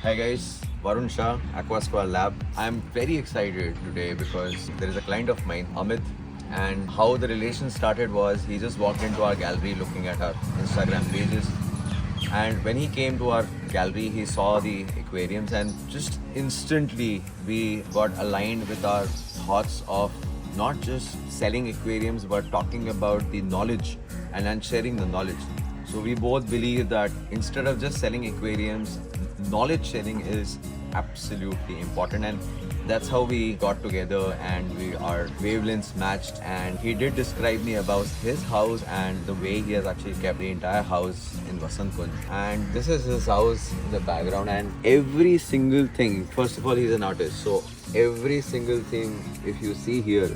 Hi guys, Varun Shah, Aqua2 Lab. I'm very excited today because there is a client of mine, Amit, and how the relation started was he just walked into our gallery looking at our Instagram pages. And when he came to our gallery, he saw the aquariums, and just instantly we got aligned with our thoughts of not just selling aquariums but talking about the knowledge and sharing the knowledge. So we both believe that instead of just selling aquariums, knowledge sharing is absolutely important, and that's how we got together and our wavelengths matched. And he did describe me about his house and the way he has actually kept the entire house in Vasant Kunj. And this is his house in the background, and every single thing, first of all, he's an artist, so every single thing if you see here,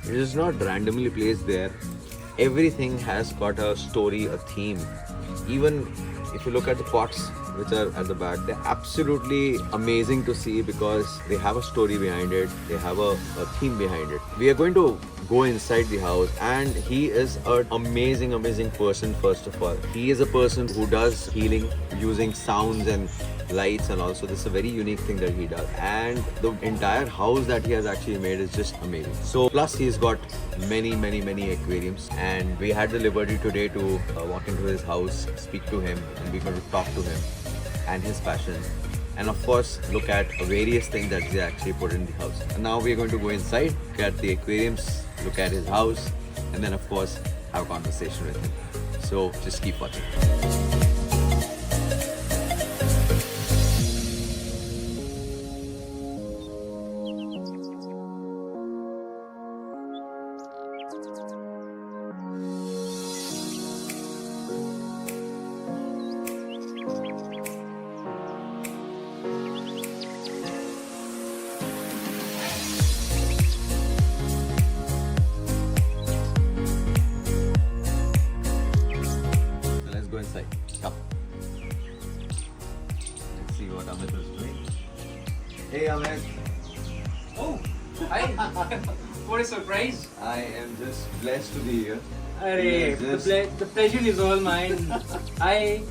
it is not randomly placed there. Everything has got a story, a theme. Even if you look at the pots which are at the back, they're absolutely amazing to see because they have a story behind it, they have a theme behind it. We are going to go inside the house, and he is an amazing person. First of all, he is a person who does healing using sounds and lights, and also this is a very unique thing that he does, and the entire house that he has actually made is just amazing. So plus he's got many aquariums, and we had the liberty today to walk into his house, speak to him, and we're going to talk to him and his passion, and of course look at various things that he actually put in the house. And now we're going to go inside, look at the aquariums, look at his house, and then of course have a conversation with him. So just keep watching. Inside. Come. Let's see what Amit is doing. Hey Amit. Oh, hi. What a surprise. I am just blessed to be here. Arey, the pleasure is all mine. Hi.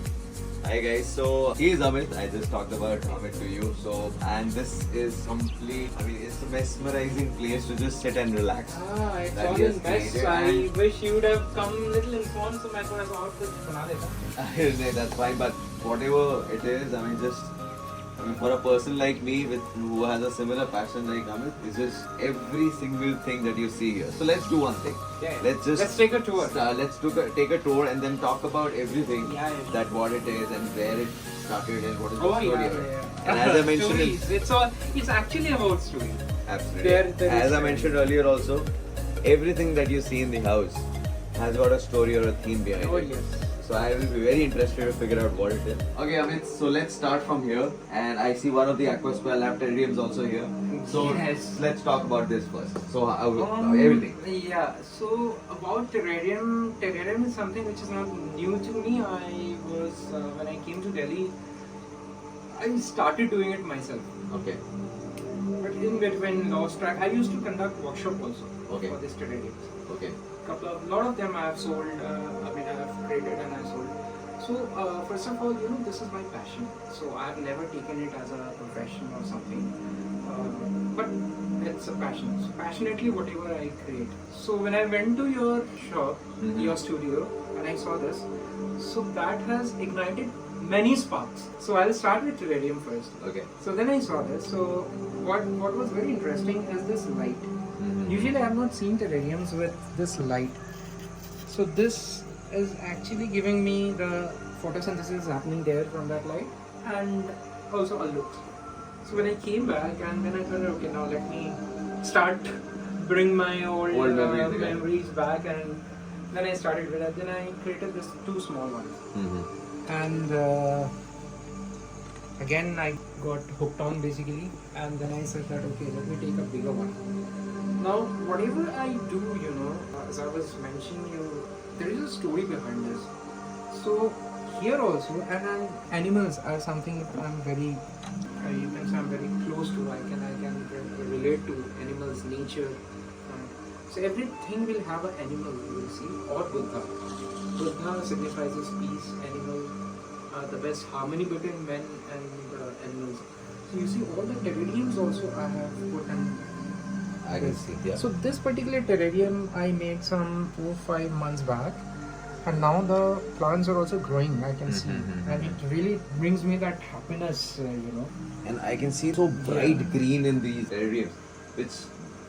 Hi guys, so he is Amit. I just talked about Amit to you. So, and this is complete, I mean, it's a mesmerizing place to just sit and relax. It's that all he has in best. created. I wish you would have come little informed so I could have outfit bana deta. That's fine, but whatever it is, I mean, just for a person like me who has a similar passion like Amit, it's just every single thing that you see here. So let's do one thing. Yeah. Let's take a tour. Take a tour and then talk about everything. Yeah. That what it is and where it started and what is the Oh, story yeah. of it. And as I mentioned, Stories. It's actually about stories. absolutely. There As is- I mentioned earlier, also, everything that you see in the house has got a story or a theme behind Oh, it. yes. So I will be very interested to figure out what it is. Okay, Amit, so let's start from here. And I see one of the Aqua2 Lab Terrariums also here. So Yes. let's talk about this first. So everything. Yeah, so about Terrarium is something which is not new to me. When I came to Delhi, I started doing it myself. Okay. But in between lost track, I used to conduct workshop also Okay. for this Terrariums. Okay. Lot of them I have sold. I have created and I sold. So first of all, this is my passion. So I have never taken it as a profession or something. But it's a passion. So passionately, whatever I create. So when I went to your shop, your studio, and I saw this, so that has ignited many sparks. So I'll start with Terrarium first. Okay. So then I saw this. So what was very interesting is this light. Usually I have not seen Terrariums with this light. So this is actually giving me the photosynthesis happening there from that light, and also a look. So when I came back and then I thought, okay, now let me start bring my old memories back, and then I started with it. Then I created this two small ones. And again I got hooked on basically, and then I said that okay, let me take a bigger one. Now whatever I do, as I was mentioning there is a story behind this. So here also, and animals are something I'm very, you can say I'm very close to. I can relate to animals, nature. So everything will have an animal, you will see, or Buddha. Buddha signifies peace, animal, the best harmony between men and animals. So you see all the terrariums also I have put in. I can see. Yeah. So this particular terrarium I made some 4-5 months back, and now the plants are also growing. I can see, and it really brings me that happiness, you know. And I can see so bright green in these terrariums, which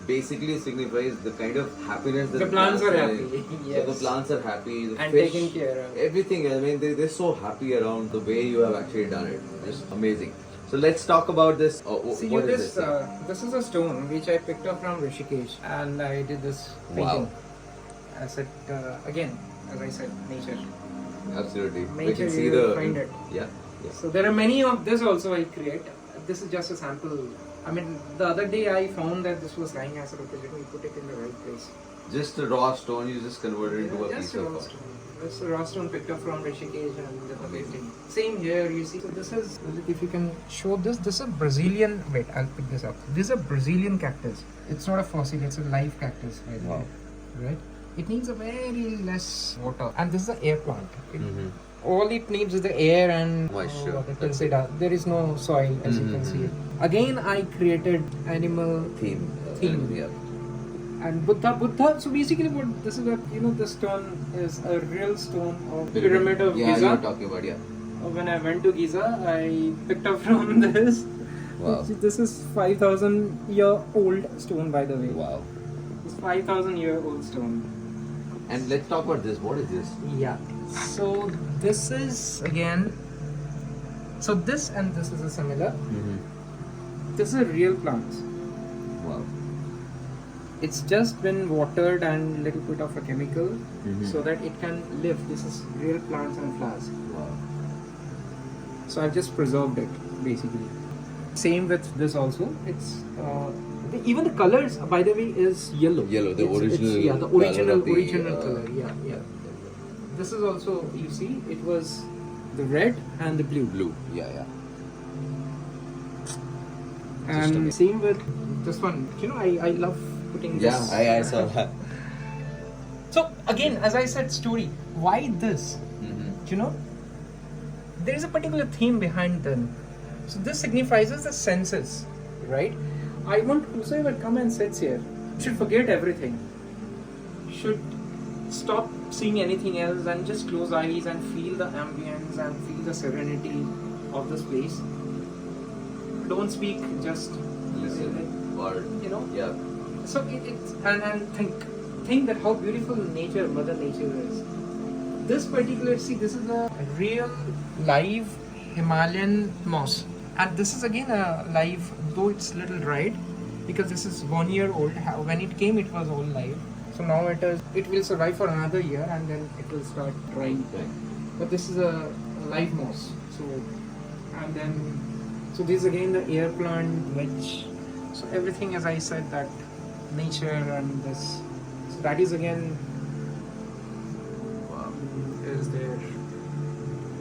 basically signifies the kind of happiness that The plants are happy. So the plants are happy, the And fish, taken care of. everything. I mean, they're so happy around the way you have actually done it. Just amazing. So let's talk about this. See, What is this, this? this is a stone which I picked up from Rishikesh, and I did this painting. Wow. I said, again, as I said, nature. Absolutely. We Nature, can see you the. will find it. Yeah. Yeah. So there are many of this also I create. This is just a sample. I mean, the other day I found that this was lying. I said, okay, let me put it in the right place. Just a raw stone, you just converted into a Just piece a of raw art. stone. This raw stone picked up from Rishikesh and the painting. Same here, you see. So this is, if you can show this, this is a Brazilian. Wait, I'll pick this up. This is a Brazilian cactus. It's not a fossil. It's a live cactus. Right? Wow. Right. It needs a very less water, and this is an air plant. All it needs is the air and Moisture. water. There is no soil, as you can see. Again, I created animal Theme. Yeah. and Buddha. So basically, what this is, this stone is a real stone of pyramid of Yeah, Giza. you're talking about, yeah. When I went to Giza, I picked up from this. Wow. This is 5,000-year-old stone, by the way. Wow. It's 5,000-year-old stone. And let's talk about this. What is this? Yeah. So this is again. So this and this is a similar. This is a real plant. Wow. It's just been watered and little bit of a chemical so that it can live. This is real plants and flowers. Wow. So I've just preserved it basically. Same with this also. It's even the colors, by the way, is yellow. Yellow, the It's- original. yeah, the original color of the, color. Yeah. This is also, you see, it was the red and the blue. Blue. Yeah. And same with this one. I love putting this. Yeah, I saw that. So again, as I said, story. Why this? There is a particular theme behind them. So this signifies the senses, right? I want whosoever come and sits here should forget everything. Should stop seeing anything else and just close eyes and feel the ambience and feel the serenity of this place. Don't speak, just Listen. Or, yeah. So it's and think that how beautiful nature, Mother Nature is. This particular, see, this is a real live Himalayan moss, and this is again a live, though it's little dried, because this is 1 year old. When it came, it was all live. So now it will survive for another year, and then it will start drying. But this is a live moss. So this is again the air plant, which, so everything, as I said, that nature and this, so that is again is there.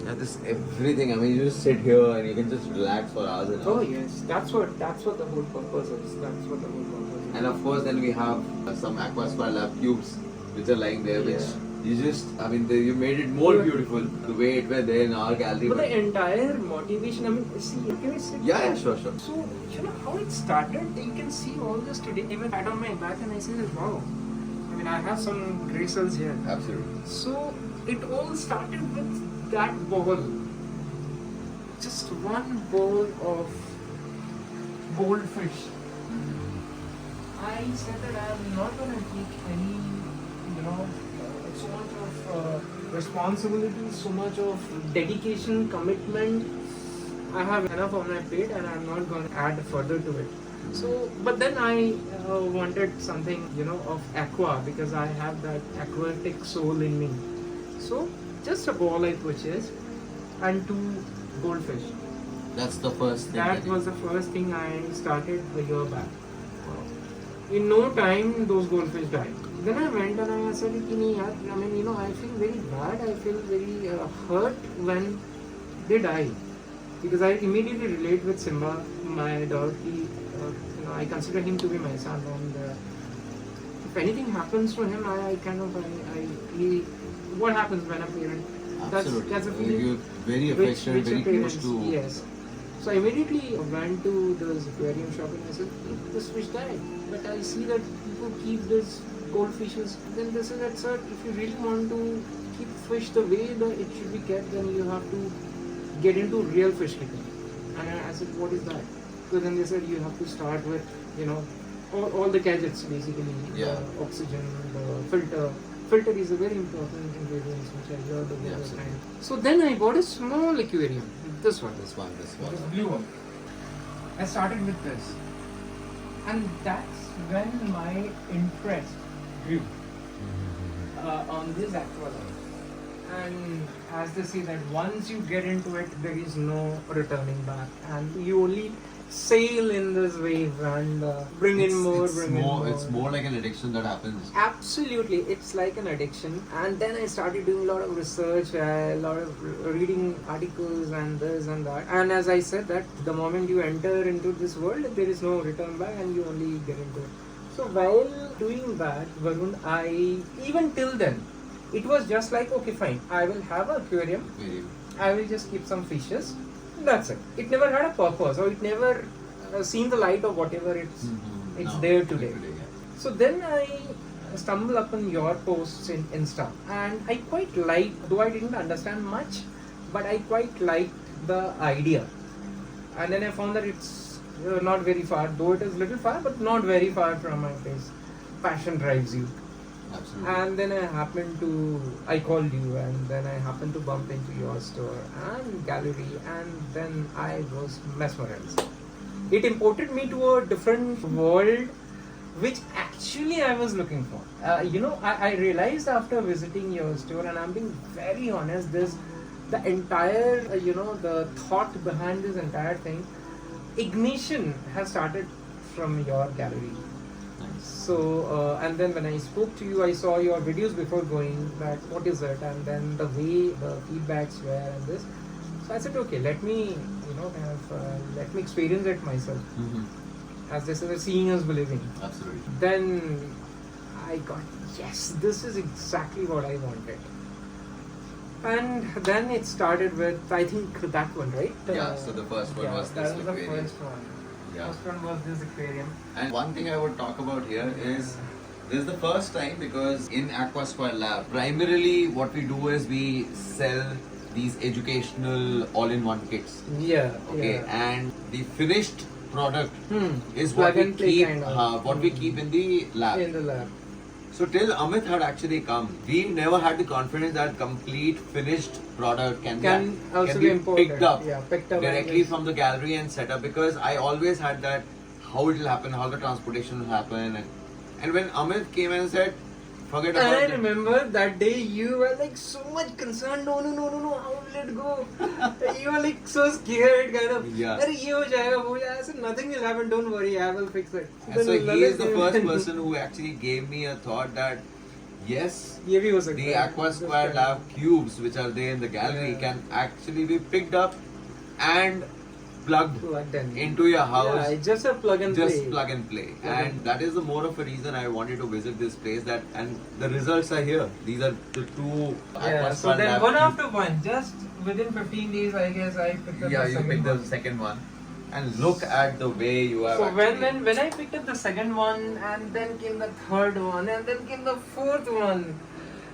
Yeah, this everything. I mean, you just sit here and you can just relax for hours and hours. Oh yes, that's what the whole purpose is. That's what the whole purpose is. And of course, then we have some Aqua2 Lab cubes which are lying there, which you just, I mean, you made it more beautiful the way it were there in our gallery. But the entire motivation, I mean, see, can we sit? Yeah, sure. So, how it started, you can see all this today. Even pat on my back and I say, wow. I mean, I have some gray cells here. Absolutely. So, it all started with that ball. Just one bowl of goldfish. I said that I'm not going to take any, so much of responsibility, so much of dedication, commitment. I have enough on my plate and I'm not going to add further to it. So, but then I wanted something, of aqua, because I have that aquatic soul in me. So, just a ball I purchased and 2 goldfish. That's the first thing. That was the first thing I started a year back. In no time, those goldfish died. Then I went and I said, I feel very bad, I feel very hurt when they die. Because I immediately relate with Simba, my dog. I consider him to be my son, and if anything happens to him, what happens when a parent? Absolutely. That's a feeling. You're very affectionate, very close to. Yes. So I immediately went to this aquarium shop and I said, "Look, this fish died. But I see that people keep this goldfishes." Then they said that, "Sir, if you really want to keep fish the way that it should be kept, then you have to get into real fish keeping." And I said, "What is that?" So then they said, "You have to start with, all the gadgets basically, the oxygen, the filter." Filter is a very important ingredient which I learned over the time. So then I bought a small aquarium. This one. This blue one. I started with this. And that's when my interest grew on this aqua life. And as they say that once you get into it, there is no returning back. And you only sail in this wave and bring in more. It's more like an addiction that happens. Absolutely, it's like an addiction. And then I started doing a lot of research, a lot of reading articles and this and that. And as I said that the moment you enter into this world, there is no return back and you only get into it. So while doing that, Varun, even till then, it was just like, okay, fine, I will have an aquarium. I will just keep some fishes. That's it. It never had a purpose, or it never seen the light of whatever it's there today. So then I stumbled upon your posts in Insta, and I quite liked, though I didn't understand much, but I quite liked the idea. And then I found that it's not very far, though it is little far, but not very far from my place. Passion drives you. Absolutely. And then I called you, and then I happened to bump into your store and gallery, and then I was mesmerized. It imported me to a different world, which actually I was looking for. I realized after visiting your store, and I'm being very honest, the entire, the thought behind this entire thing, ignition has started from your gallery. So, and then when I spoke to you, I saw your videos before going, that what is it, and then the way the feedbacks were and this. So I said, okay, let me experience it myself. As they say, seeing is believing. Absolutely. Then I got, yes, this is exactly what I wanted. And then it started with, I think, that one, right? Yeah, so the first one was this aquarium. That was the first one. Yeah. First one was this aquarium. And one thing I would talk about here is this is the first time, because in Aqua2 Lab, primarily what we do is we sell these educational all-in-one kits. Yeah. Okay, yeah. and the finished product is Plug what we and play keep, kind of. what we keep in the lab. In the lab. So till Amit had actually come, we never had the confidence that complete finished product can be imported. picked up directly from the gallery and set up, because I always had that how it will happen, how the transportation will happen, and when Amit came and said, forget about it. I remember that day you were like so much concerned. No, how will it go? You were like so scared, kind of. Yeah. I said, nothing will happen, don't worry, I will fix it. And so he is the first person who actually gave me a thought that yes, the Aqua2 Lab cubes which are there in the gallery can actually be picked up and plugged into your house. Yeah, it's just a plug and play. And that is the more of a reason I wanted to visit this place, and the results are here. These are the two Aqua2 so then Lab one cubes. after one, just within 15 days, I guess I picked up the second one. The second one. And look at the way you have. So when I picked up the second one, and then came the third one, and then came the fourth one,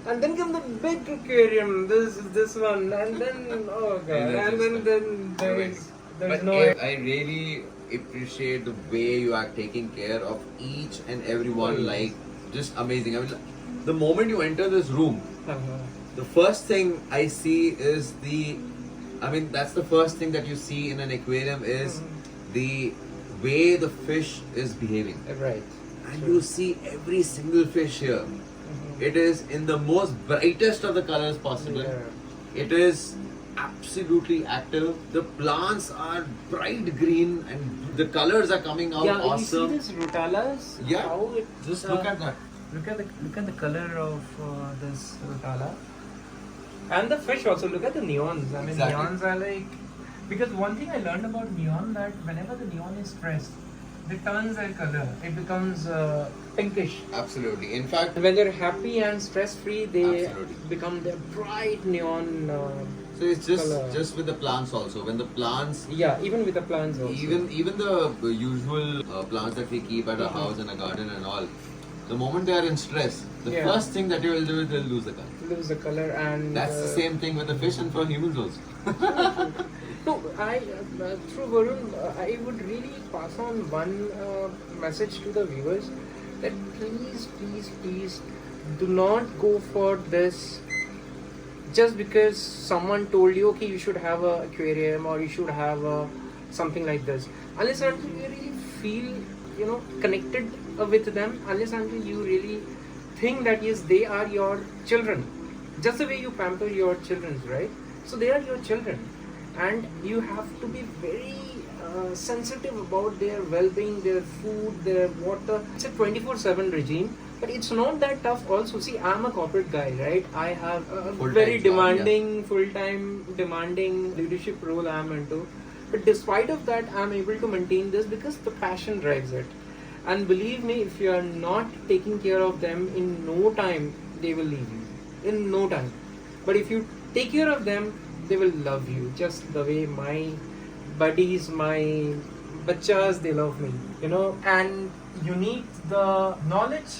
and then came the big aquarium, this one, and then oh god, and then there's I really appreciate the way you are taking care of each and every one. Like, just amazing. I mean, the moment you enter this room, the first thing I see is that's the first thing that you see in an aquarium is the way the fish is behaving. Right. And you see every single fish here. It is in the most brightest of the colors possible. Yeah. It is absolutely active. The plants are bright green and the colors are coming out awesome. You see these rutalas? Yeah. How it, just look at that. Look at the color of this rutala. And the fish also, look at the neons. I mean, neons are like, because one thing I learned about neon, that whenever the neon is stressed, it turns their color. It becomes pinkish. Absolutely. In fact, when they're happy and stress free, they become their bright neon So it's color. just with the plants also. When the plants, Yeah, even with the plants also. even the usual plants that we keep at a house and a garden and all, the moment they are in stress, the first thing that you will do is they'll lose the color. Lose the color, and That's the same thing with the fish and for humans also. No, I through Varun, I would really pass on one message to the viewers that please do not go for this just because someone told you, okay, you should have a aquarium or you should have a something like this. Unless until you really feel connected with them, unless until you really think that yes, they are your children, just the way you pamper your children, right? So they are your children, and you have to be very sensitive about their well-being, their food, their water. It's a 24/7 regime, but it's not that tough also. See, I'm a corporate guy, right? I have a very demanding, full-time demanding leadership role I'm into, but despite of that, I'm able to maintain this because the passion drives it. And believe me, if you are not taking care of them, in no time they will leave you, in no time. But if you take care of them, they will love you, just the way my buddies, my bachas, they love me, and you need the knowledge,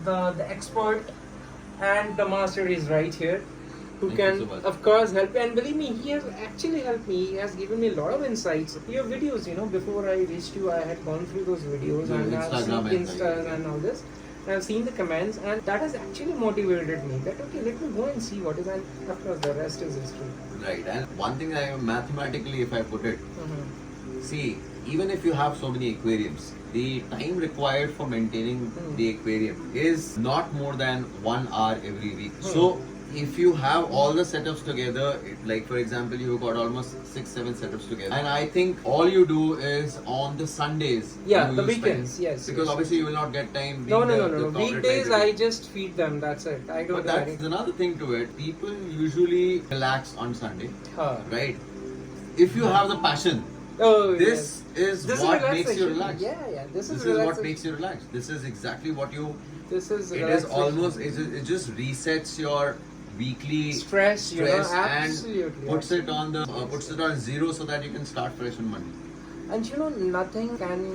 the expert, and the master is right here, who can of course help. And believe me, he has actually helped me. He has given me a lot of insights. Your videos, before I reached you, I had gone through those videos and I've seen Instas and all this. I've seen the comments, and that has actually motivated me that okay, let me go and see what is, and of course the rest is history. Right, and one thing mathematically, if I put it, see, even if you have so many aquariums, the time required for maintaining the aquarium is not more than 1 hour every week. So if you have all the setups together, like for example, you've got almost 6-7 setups together, and I think all you do is on the Sundays, the weekends, yes, because obviously you will not get time. No. Weekdays I just feed them. That's it. I don't. But that's another thing to it. People usually relax on Sunday, right? If you have the passion, this is what makes you relax. Yeah. This is what makes you relax. This is exactly what you. This is. It is almost. It just resets your weekly stress, and puts it on zero so that you can start fresh on Monday. And nothing can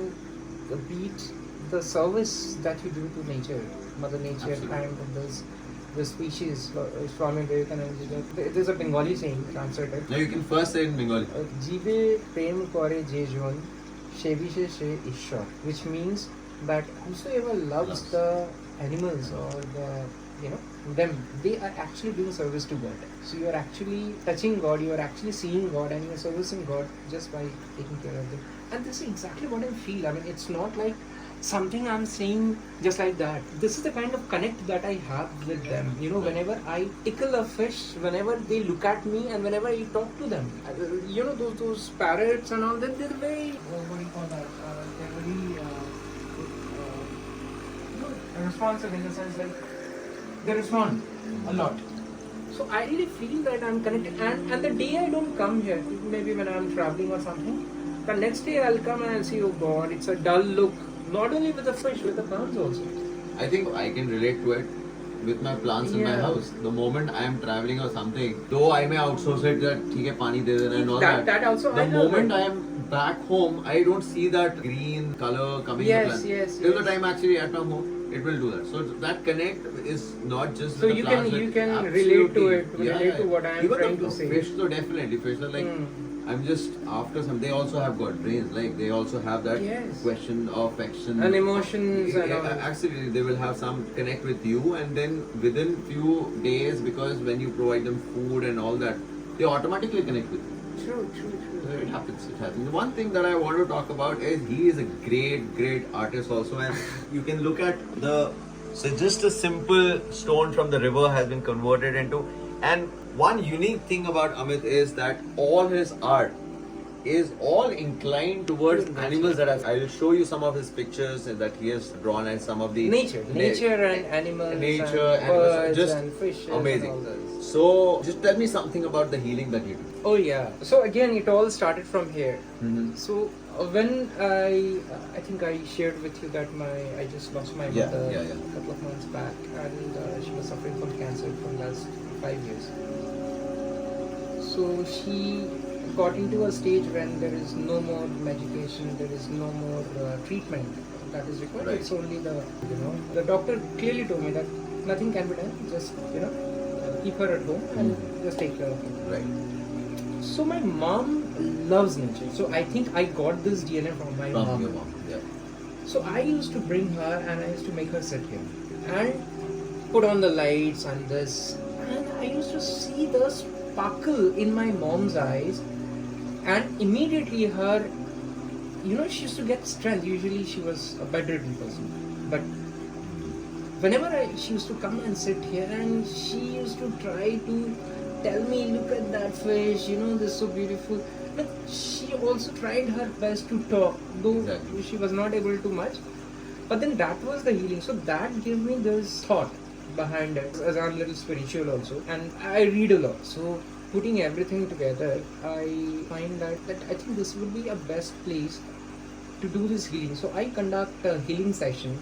beat the service that you do to nature, Mother Nature. Absolutely. Kind of the species from there's a Bengali saying translated. Now you can first say it in Bengali. Jibe prem kore je jon, shevishe she ishwar, which means that whosoever loves the animals or them, they are actually doing service to God. So you are actually touching God, you are actually seeing God, and you are servicing God just by taking care of them. And this is exactly what I feel. I mean, it's not like something I'm saying just like that. This is the kind of connect that I have with them. Whenever I tickle a fish, whenever they look at me, and whenever I talk to them, those parrots and all that, they're very, what do you call that? They're very responsive in the sense like they respond a lot. So I really feel that I'm connected, and the day I don't come here, maybe when I'm traveling or something, the next day I'll come and I'll see, oh God, it's a dull look. Not only with the fish, with the plants also. I think I can relate to it with my plants in my house. The moment I am traveling or something, though I may outsource it that theek hai, pani de dena and all that. That also. The moment I am back home, I don't see that green color coming in the plant. Till the time actually at my home, it will do that. So that connect is not just so with the plants. So you can relate to it, relate to what I am trying to say. Fish, so definitely, fish are like. I'm just after some. They also have got brains. Like they also have that question of affection and emotions. And all. Absolutely, they will have some connect with you, and then within few days, because when you provide them food and all that, they automatically connect with you. True. So it happens. One thing that I want to talk about is he is a great artist also, and you can look at the. So just a simple stone from the river has been converted into. And one unique thing about Amit is that all his art is all inclined towards animals that I will show you some of his pictures that he has drawn and some of the nature and animals, nature and birds just and fish. Amazing. And all so just tell me something about the healing that you do. Oh yeah. So again, it all started from here. So when I think I shared with you that I just lost my mother a couple of months back, and she was suffering from cancer for the last 5 years. So she got into a stage when there is no more medication, there is no more treatment that is required. Right. It's only the doctor clearly told me that nothing can be done. Just keep her at home and just take care of her. Right. So my mom loves nature. So I think I got this DNA from my mom. From your mom. Yeah. So I used to bring her and I used to make her sit here and put on the lights and this, and I used to see the sparkle in my mom's eyes, and immediately her, she used to get strength. Usually she was a bedridden person, but whenever she used to come and sit here and she used to try to tell me, look at that fish, this is so beautiful. But she also tried her best to talk, though Exactly. she was not able to much. But then that was the healing. So that gave me this thought behind it, as I'm a little spiritual also. And I read a lot. So putting everything together, I find that I think this would be a best place to do this healing. So I conduct a healing session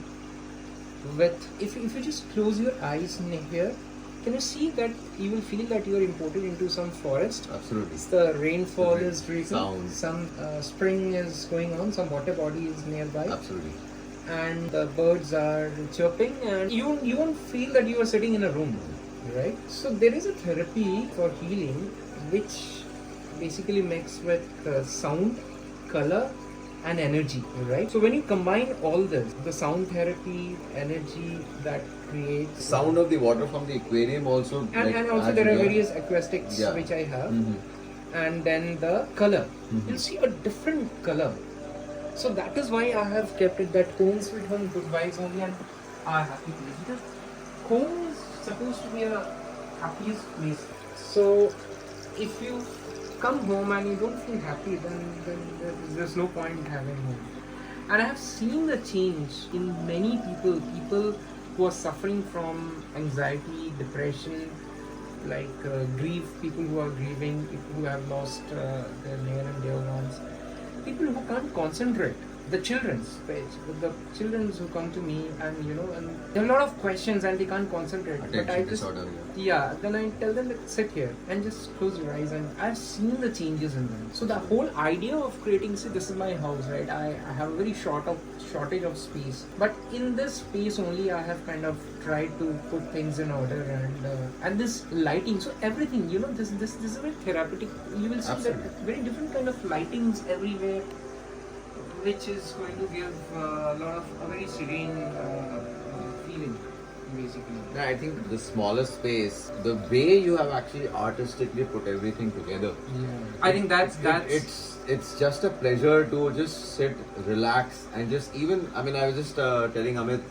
with, if you just close your eyes in here, can you see that you will feel that you are imported into some forest? Absolutely. The rainfall is dripping, Sounds. some spring is going on, some water body is nearby, Absolutely. and the birds are chirping, and you won't feel that you are sitting in a room, right? So there is a therapy for healing which basically mixes with sound, color, and energy, right? So when you combine all this, the sound therapy, energy that creates Sound of the water from the aquarium also. and also there are various acoustics which I have, and then the color, you'll see a different color. So that is why I have kept it that home sweet home, good vibes only, and a happy place, because home is supposed to be a happiest place. So if you come home and you don't feel happy, then there's no point in having home. And I have seen the change in many people who are suffering from anxiety, depression, like grief, people who are grieving, people who have lost their near and dear ones, people who can't concentrate, the children's who come to me, and and there are a lot of questions and they can't concentrate. Attention But I just disorder, then I tell them that sit here and just close your eyes, and I've seen the changes in them. So the whole idea of creating, see, this is my house, right? I have a very shortage of space, but in this space only I have kind of tried to put things in order, and this lighting, so everything, this is very therapeutic. You will see Absolutely. that very different kind of lightings everywhere, which is going to give a lot of a very serene feeling, basically. Yeah, I think the smaller space, the way you have actually artistically put everything together. I think that's It's just a pleasure to just sit, relax, and just even. I mean, I was just telling Amit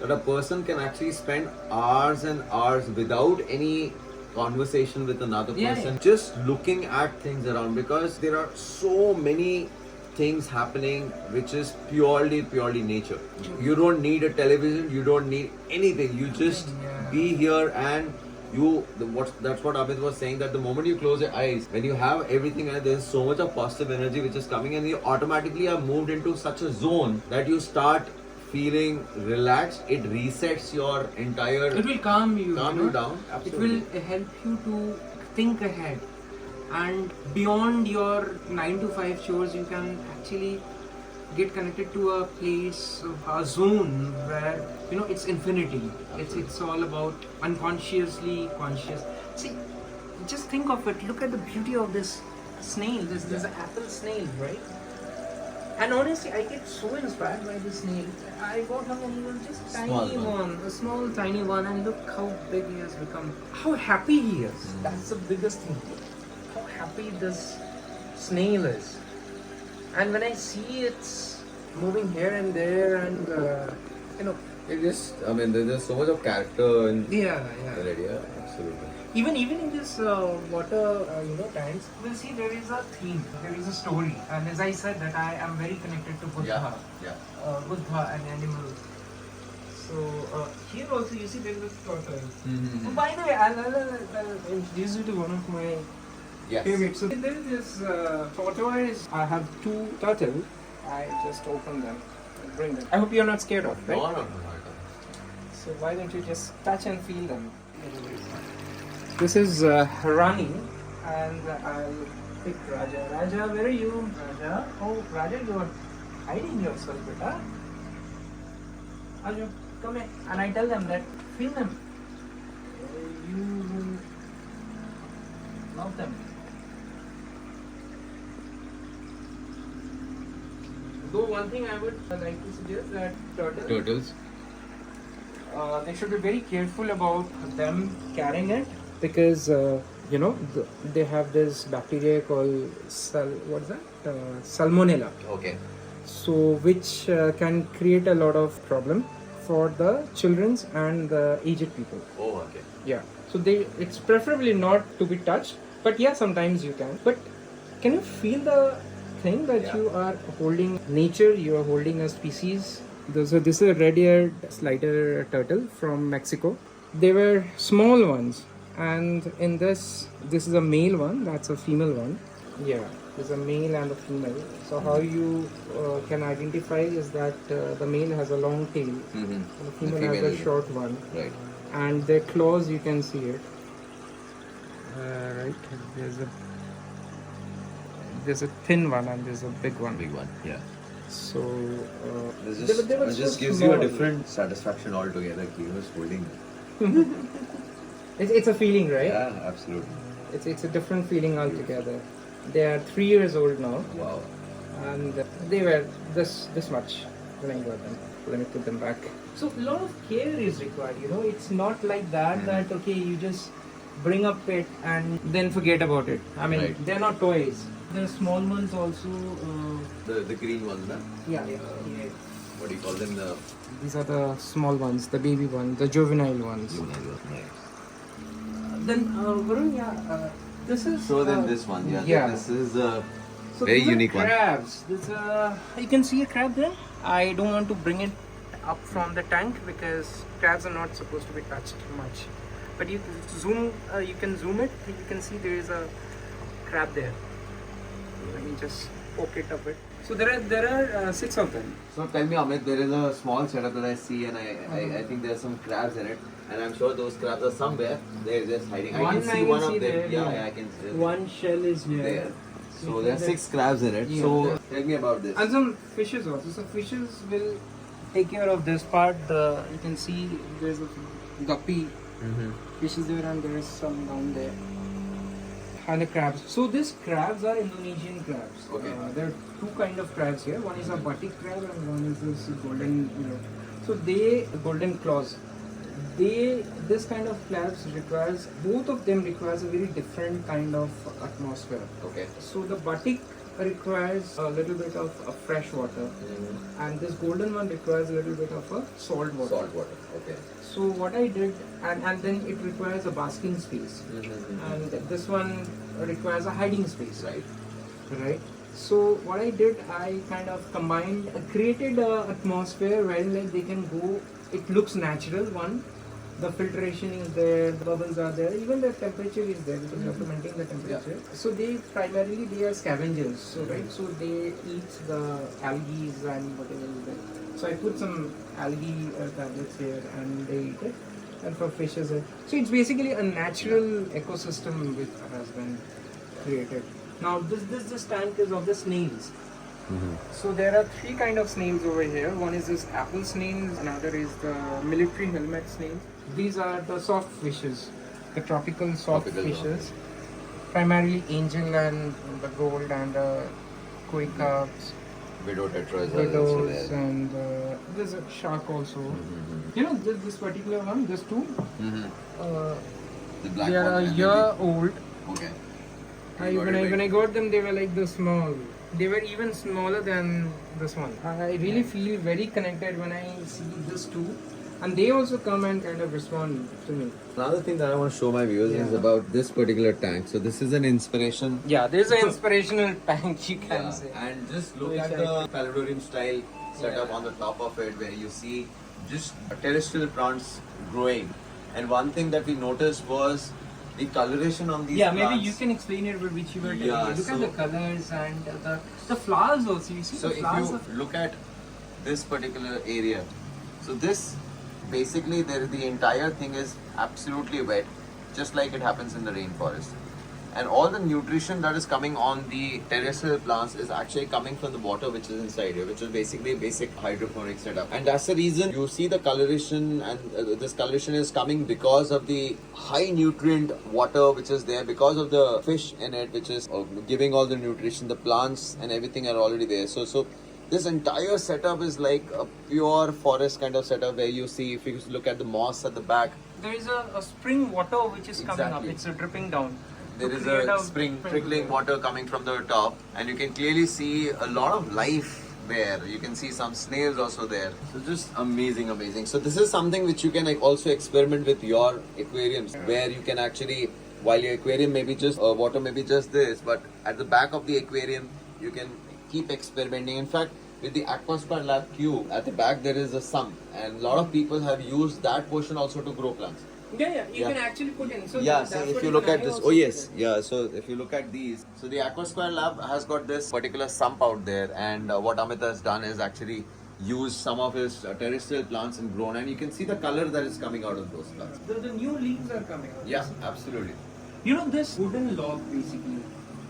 that a person can actually spend hours and hours without any conversation with another person, just looking at things around, because there are so many things happening which is purely nature. You don't need a television, you don't need anything, you just be here, and that's what Amit was saying, that the moment you close your eyes, when you have everything, and there's so much of positive energy which is coming, and you automatically are moved into such a zone that you start feeling relaxed. It resets your entire, it will calm you down. Absolutely. It will help you to think ahead, and beyond your 9 to 5 chores, you can actually get connected to a place, a zone where it's infinity. It's all about unconsciously conscious. See, just think of it. Look at the beauty of this snail. This is an apple snail, right? And honestly, I get so inspired by this snail. I got him and he was just tiny one, a small tiny one, and look how big he has become. How happy he is. That's the biggest thing. How happy this snail is. And when I see it's moving here and there, and It just, I mean, there's just so much of character in yeah. the idea. Absolutely. Even in this water, tanks, you will see there is a theme, there is a story. And as I said, that I am very connected to Buddha. Buddha, an animal. So here also you see there is a turtle. Oh, by the way, I'll introduce you to one of my favorites. So there is this tortoise. I have 2 turtles. I just open them and bring them. I hope you're not scared of, right? No. So why don't you just touch and feel them? This is Rani, and I'll pick Raja. Raja, where are you? Raja? Oh, Raja, you are hiding yourself, beta. Raja, come here. And I tell them that, feel them. You will love them. Though one thing I would like to suggest that Turtles. they should be very careful about them carrying it because you know they have this bacteria called salmonella, Okay. so which can create a lot of problem for the children's and the aged people. Oh, okay. Yeah, so it's preferably not to be touched, but yeah, sometimes you can. But can you feel the thing that Yeah. you are holding nature, you are holding a species? So this is a red-eared slider turtle from Mexico. They were small ones, and in this is a male one, that's a female one. Yeah, there's a male and a female. So how you can identify is that the male has a long tail, Mm-hmm. and the female has a is- short one. Right. And their claws, you can see it. Right, there's a thin one and there's a big one. Big one. Yeah. So It just gives you a different satisfaction altogether. He was holding. It's a feeling, right? Yeah, absolutely. It's a different feeling altogether. They are 3 years old now, Wow. and they were this much when I got them. Let me put them back. So a lot of care is required. You know, it's not like that that okay, you just bring up it and then forget about it. I mean, Right. they're not toys. The small ones also. The green ones, na? Yeah. What do you call them? The These are the small ones, the baby ones, the juvenile ones. juvenile ones. Nice. Then Varun, this is. So then this one, yeah. Yeah. This is So very these are unique one. crabs. This you can see a crab there. I don't want to bring it up from the tank because crabs are not supposed to be touched much. But you zoom, you can zoom it. You can see there is a crab there. Let me just poke it a bit. So there are 6 of them. So tell me, Amit, there is a small setup that I see, and I think there are some crabs in it, and I'm sure those crabs are somewhere. They're just hiding. I can see one of them. there, Yeah, I can see One shell is here. there. So there are 6 crabs in it. Yeah. So tell me about this. And some fishes also. So fishes will take care of this part. You can see there's a guppy fishes there, and there is some down there. And the crabs. So these crabs are Indonesian crabs. Okay. There are 2 kind of crabs here. One is a batik crab and one is this golden. So they golden claws. This kind of crabs requires, both of them requires a very different kind of atmosphere. Okay. So the batik requires a little bit of fresh water, and this golden one requires a little bit of a salt water. Salt water. Okay. So what I did, and then it requires a basking space, and this one requires a hiding space. Right. So what I did, I kind of combined, created a atmosphere where like they can go. It looks natural. One, the filtration is there, the bubbles are there, even the temperature is there because you have to maintain the temperature. So they are scavengers. So right, so they eat the algae and whatever is there. So I put some algae tablets here and they eat it. And for fishes, so it's basically a natural ecosystem which has been created. Now this tank is of the snails. So there are 3 kind of snails over here. One is this apple snails, another is the military helmet snails. These are the soft fishes, the tropical soft fishes. Primarily angel and the gold and the koi carps, Widow tetra widows, and there's a shark also. You know this particular one, this 2, The black they are one. a and year old. Okay. When I got them, they were like this small. They were even smaller than this one. I really feel very connected when I see this 2, and they also come and kind of respond to me. Another thing that I want to show my viewers is about this particular tank. So this is an inspiration. Yeah, there's an inspirational tank, you can say. And just look at the Terrarium style setup on the top of it, where you see just terrestrial plants growing. And one thing that we noticed was the coloration on these plants. Maybe you can explain it, which you were telling me. Look at the colors and the flowers also. You see So the if flowers. you look at this particular area, so this basically the entire thing is absolutely wet, just like it happens in the rainforest. and all the nutrition that is coming on the terrestrial plants is actually coming from the water which is inside here, which is basically a basic hydroponic setup. And that's the reason you see the coloration, and this coloration is coming because of the high nutrient water which is there, because of the fish in it which is giving all the nutrition. The plants and everything are already there. So this entire setup is like a pure forest kind of setup, where you see, if you look at the moss at the back, there is a spring water which is coming up. It's dripping down. There is a spring trickling water coming from the top, and you can clearly see a lot of life there. You can see some snails also there. So just amazing, amazing. So this is something which you can also experiment with your aquariums, where you can actually, while your aquarium may be just water may be just this, but at the back of the aquarium you can keep experimenting. In fact, with the Aqua2 Lab cube at the back there is a sump, and a lot of people have used that portion also to grow plants. Yeah, you can actually put in. So so if you look at this, so if you look at these, so the Aqua2 Lab has got this particular sump out there, and what Amit has done is actually used some of his terrestrial plants and grown, and you can see the color that is coming out of those plants. The new leaves are coming out. Yeah, absolutely. You know, this wooden log basically,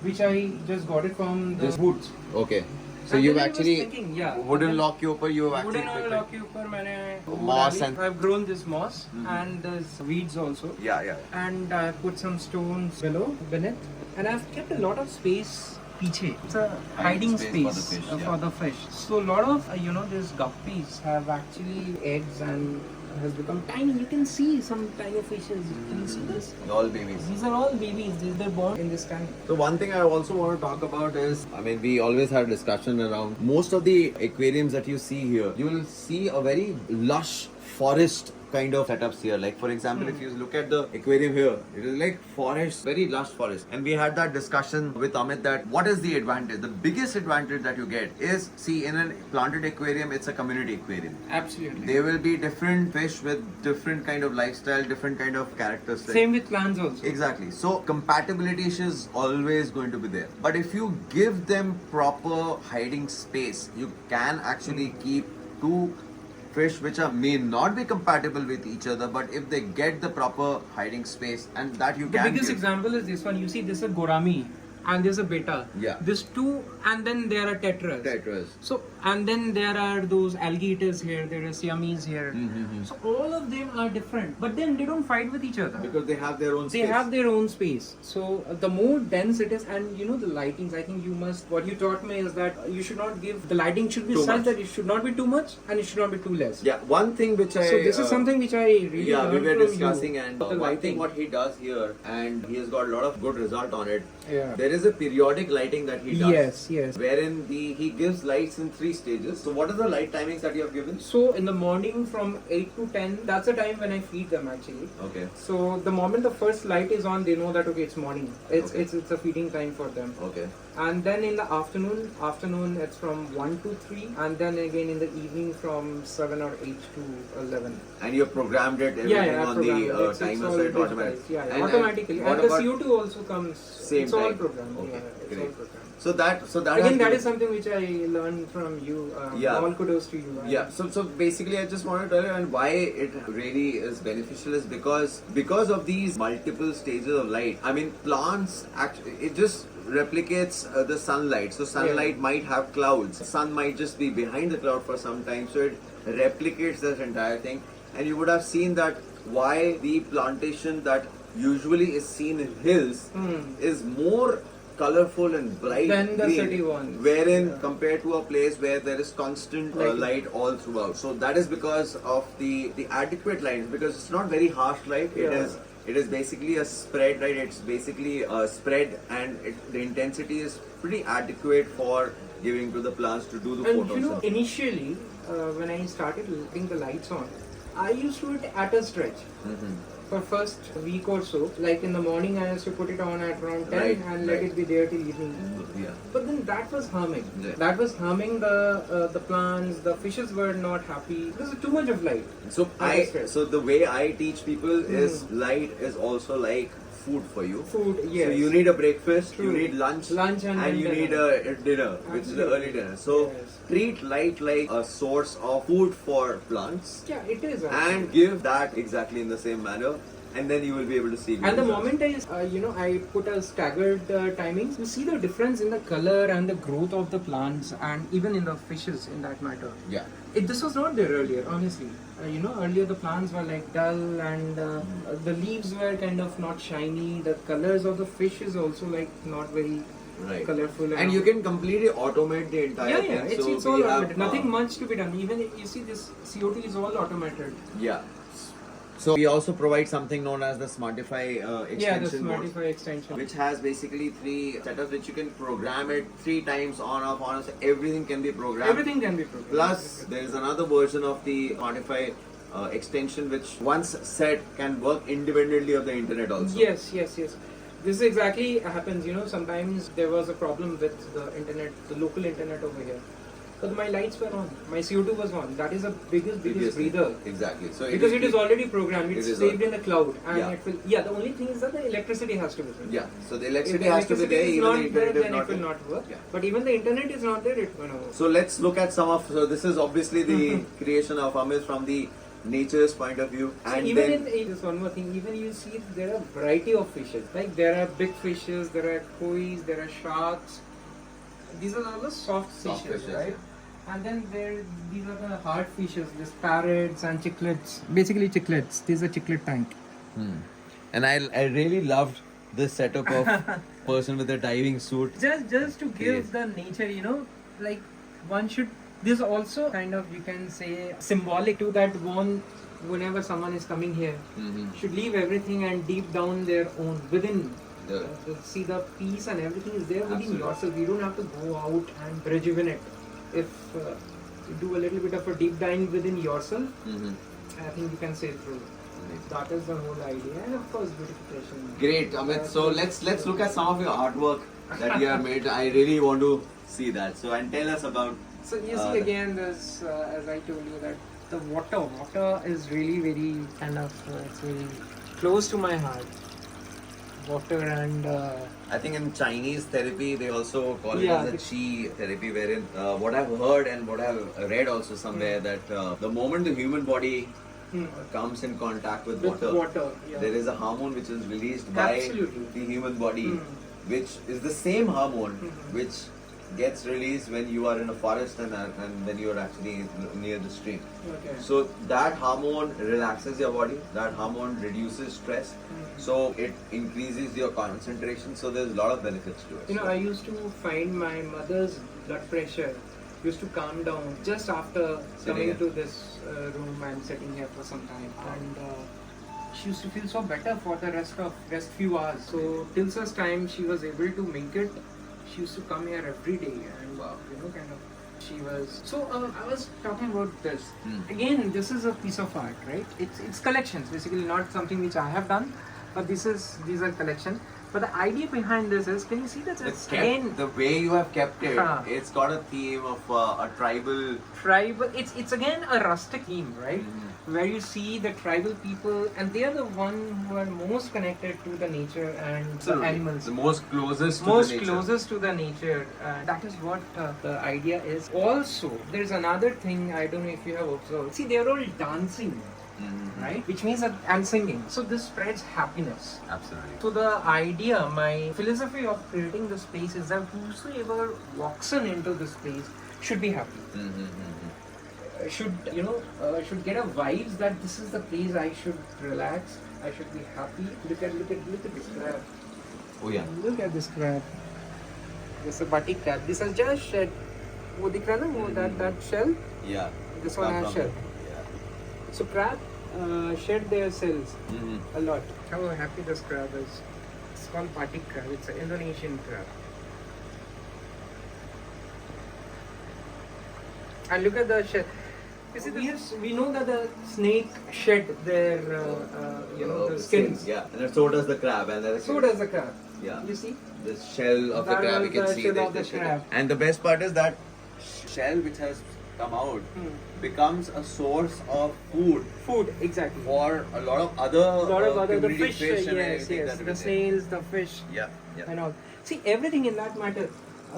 which I just got it from the woods. Okay. So And you've then I was actually thinking, wooden log ke upar you have wooden actually log ke upar मैंने moss and I've grown this moss and there's weeds also. yeah. And I put some stones beneath, and I've kept a lot of space piche. It's a hiding space for the fish. So a lot of these guppies have actually eggs and has become tiny. You can see some tiny fishes. Can you see this? All babies. These are all babies. They're born in this tank. So one thing I also want to talk about is, I mean, we always have discussion around most of the aquariums that you see here. You will see a very lush forest kind of setups here. Like for example, if you look at the aquarium here, it is like forest, very lush forest. And we had that discussion with Amit that what is the advantage? The biggest advantage that you get is, see, in a planted aquarium, it's a community aquarium. Absolutely. There will be different fish with different kind of lifestyle, different kind of characteristics. Same with plants also. Exactly. So compatibility is always going to be there. But if you give them proper hiding space, you can actually keep two fish which may not be compatible with each other, but if they get the proper hiding space, and that you The can biggest give. example is this one. You see, this is a gorami and there's a beta. Yeah. This two, and then there are tetras. Tetras. So, and then there are those alligators here, there are siamese here. So all of them are different, but then they don't fight with each other. Because they have their own space. They have their own space. So the more dense it is, and the lightings, I think what you taught me is that you should not give, the lighting should be Too such much. that it should not be too much and it should not be too less. Yeah, one thing which I... So this is something which I really we learned were from discussing, you, and the one lighting. thing what he does here, and he has got a lot of good result on it. Yeah. There is a periodic lighting that he does. Yes. Wherein he gives lights in 3 stages. So what are the light timings that you have given? So in the morning from 8 to 10, that's the time when I feed them actually. Okay. So the moment the first light is on, they know that okay, it's morning. It's Okay. it's a feeding time for them. Okay. And then in the afternoon it's from 1 to 3, and then again in the evening from 7 or 8 to 11. And you have programmed it everything Yeah, on programmed. the It's timer, all so it digitized. automatically. Yeah, And automatically. what And the about CO2 also comes. same It's all time? programmed. Okay, Yeah, it's great. all programmed. So that Again, has that been- is something which I learned from you. Yeah. All kudos to you. Yeah, so basically I just want to tell you, and why it really is beneficial is because of these multiple stages of light. I mean, plants actually, it just replicates the sunlight. So sunlight might have clouds. Sun might just be behind the cloud for some time. So it replicates this entire thing. And you would have seen that why the plantation that usually is seen in hills is more colorful and bright Than the green, city ones. wherein compared to a place where there is constant light all throughout. So that is because of the adequate light, because it's not very harsh light. It is basically a spread, right? It's basically a spread, and the intensity is pretty adequate for giving to the plants to do the And photosynthesis. initially, when I started letting the lights on, I used to do it at a stretch. For first week or so, like in the morning I used to put it on at around 10 and let it be there till evening. Yeah. But then that was harming. Yeah. That was harming the plants. The fishes were not happy. This is too much of light. So the way I teach people is light is also like food for you. Food, yes. So you need a breakfast, True. you need lunch, Lunch and you dinner. need a dinner, which is the Absolutely. early dinner. So Yes. treat light like a source of food for plants, Yeah, it is. and give that exactly in the same manner. and then you will be able to see. And the moment I put a staggered timings, you see the difference in the color and the growth of the plants, and even in the fishes, in that matter. Yeah. This was not there earlier, honestly. Earlier the plants were like dull, and the leaves were kind of not shiny. The colors of the fish is also like not very colorful. And you can completely automate the entire thing. Yeah, it's all automated. Nothing much to be done. Even if you see this CO2 is all automated. Yeah. So we also provide something known as the Smartify extension. Yeah, the Smartify extension, which has basically 3 setups which you can program it 3 times on off. Everything can be programmed. Everything can be programmed. Plus, there is another version of the Smartify extension which once set can work independently of the internet also. Yes. This exactly happens. Sometimes there was a problem with the internet, the local internet over here. But my lights were on, my CO2 was on. That is the biggest breather. Exactly. So because it is already programmed, it's saved in the cloud, and yeah. it will. Yeah, the only thing is that the electricity has to be there. Yeah. So the electricity has to be there. Even the internet is not there. It will not work. Yeah. But even the internet is not there, it will not work. So let's look at some of. So this is obviously the creation of Amit from the nature's point of view. So and even in this one more thing, even you see there are variety of fishes. Like there are big fishes, there are kois, there are sharks. These are all the soft fishes, right? Yeah. And then these are the hard fishes, these parrots and chicklets. Basically chicklets. This is a chicklet tank. And I really loved this setup of person with a diving suit. Just to give the nature, like one should. This also kind of, you can say, symbolic to that one. Whenever someone is coming here, should leave everything and deep down their own within. See the peace and everything is there within yourself. You don't have to go out and rejuvenate. If you do a little bit of a deep dive within yourself, I think you can sail through. That is the whole idea, and of course beautification. Great, Amit. So let's look at some of your artwork that you have made. I really want to see that. So and tell us about. So you see again, this as I told you that the water is really very kind of it's very close to my heart. Water and I think in Chinese therapy they also call it as a chi therapy, wherein what I've heard and what I've read also somewhere that the moment the human body comes in contact with water, there is a hormone which is released by the human body, which is the same hormone which gets released when you are in a forest and when you are actually near the stream. So that hormone relaxes your body, that hormone reduces stress, so it increases your concentration, so there's a lot of benefits to it. I used to find my mother's blood pressure used to calm down just after coming to this room and sitting here for some time, and she used to feel so better for the rest few hours. So till such time she was able to make it. She used to come here every day, and kind of she was. So I was talking about this. Again, this is a piece of art, right? It's collections, basically not something which I have done, but these are collection. But the idea behind this is, can you see that it's again the way you have kept it? It's got a theme of a tribal. It's again a rustic theme, right? Where you see the tribal people, and they are the one who are most connected to the nature and the animals. The most closest to the nature. That is what the idea is. Also, there's another thing, I don't know if you have observed. See, they're all dancing. Right? Which means that I'm singing. So this spreads happiness. Absolutely. So the idea, my philosophy of creating the space is that whosoever walks into the space should be happy. Should get a vibes that this is the place I should relax, I should be happy. Look at this crab. Oh yeah. Look at this crab. This is a batik crab. This is just shed. वो दिख रहा है ना that shell? Yeah. This one has shell. So crab shed their cells a lot. How happy this crab is. It's called batik crab. It's an Indonesian crab. And look at the shell. We know that the snake shed their the skins. Yeah, and so does the crab. So does the crab. Yeah. You see? The shell of the crab, you can see the shell. And the best part is that shell which has come out becomes a source of food. Exactly. For a lot of other the fish and yes, the snails, the fish. Yeah. And all. See, everything in that matter.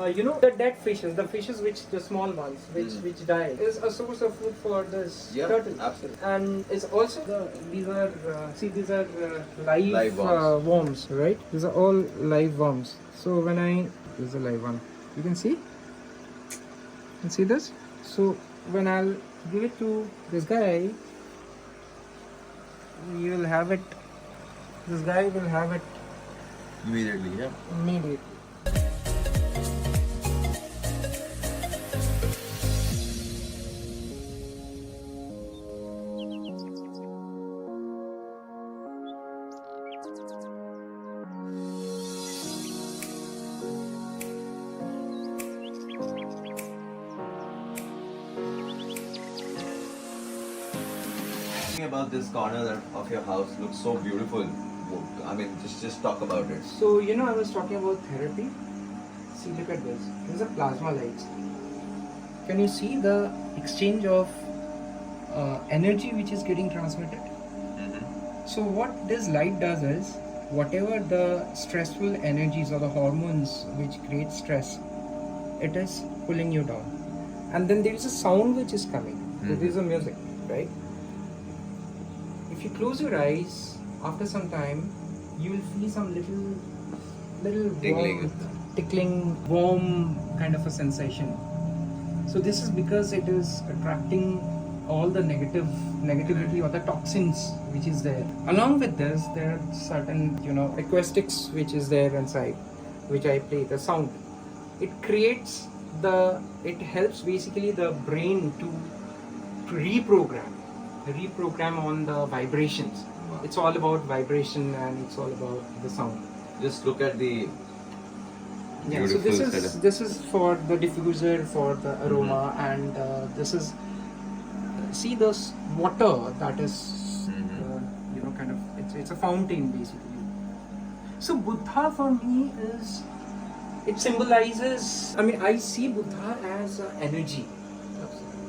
you know the dead fishes, the fishes which the small ones which die, is a source of food for this turtle. Absolutely. And it's also these are live worms, right? These are all live worms. So when this is a live one. You can see this. So when I'll give it to this guy, you will have it. This guy will have it Immediately, yeah. immediately. About this corner of your house looks so beautiful. I mean, just talk about it. So you know, I was talking about therapy. See, look at this. These are plasma lights. Can you see the exchange of energy which is getting transmitted? So what this light does is, whatever the stressful energies or the hormones which create stress, it is pulling you down. And then there is a sound which is coming. There is a music, right? If you close your eyes, after some time, you will feel some little tickling, warm kind of a sensation. So this is because it is attracting all the negativity or the toxins which is there. Along with this, there are certain, you know, acoustics which is there inside, which I play, the sound. It helps basically the brain to reprogram on the vibrations. It's all about vibration and it's all about the sound. Just look at the so this is for the diffuser, for the aroma, and this is see this water that is you know, kind of it's a fountain basically. So Buddha for me is, it symbolizes, I mean, I see Buddha as energy.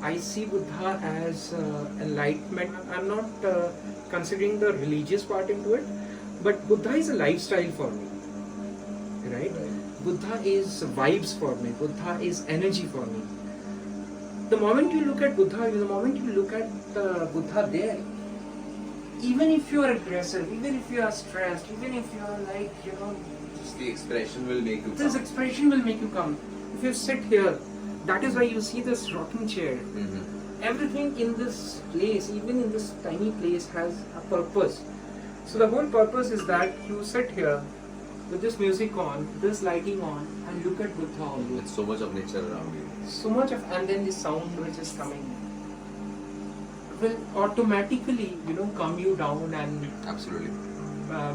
I see Buddha as enlightenment. I'm not considering the religious part into it, but Buddha is a lifestyle for me, right? Buddha is vibes for me. Buddha is energy for me. The moment you look at Buddha, the moment you look at Buddha there, even if you are aggressive, even if you are stressed, even if you are like, you know, just the expression will make you this come. expression will make you come. If you sit here, that is why you see this rocking chair. Everything in this place, even in this tiny place, has a purpose. So the whole purpose is that you sit here with this music on, this lighting on, and look at Buddha always. With so much of nature around you. So much of, and then the sound which is coming will automatically, you know, calm you down and Absolutely.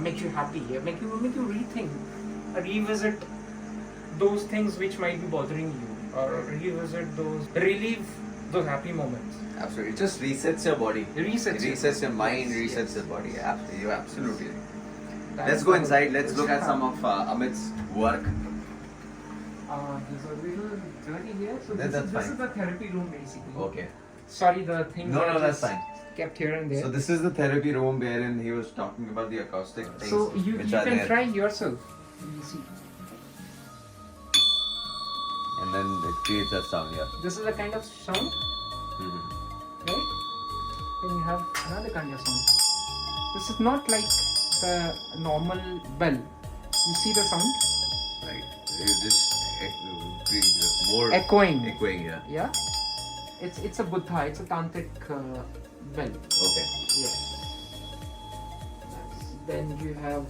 make you happy, make you rethink, revisit those things which might be bothering you, or relieve those happy moments. Absolutely. It just resets your body. Resets your mind, resets your body. You're absolutely right. Let's go inside. Let's look at some of Amit's work. There's a little dirty here. So That's this is the therapy room basically. Okay. Sorry, the thing No, that's fine. Kept here and there. So this is the therapy room wherein he was talking about the acoustic things. So you which can are there. try yourself. You see. And then it creates that sound here. This is the kind of sound, right? Then you have another kind of sound. This is not like the normal bell. You see the sound? Right. It's just more Echoing. Echoing, yeah. Yeah. It's a Buddha. It's a tantric bell. Okay. Yeah. Then you have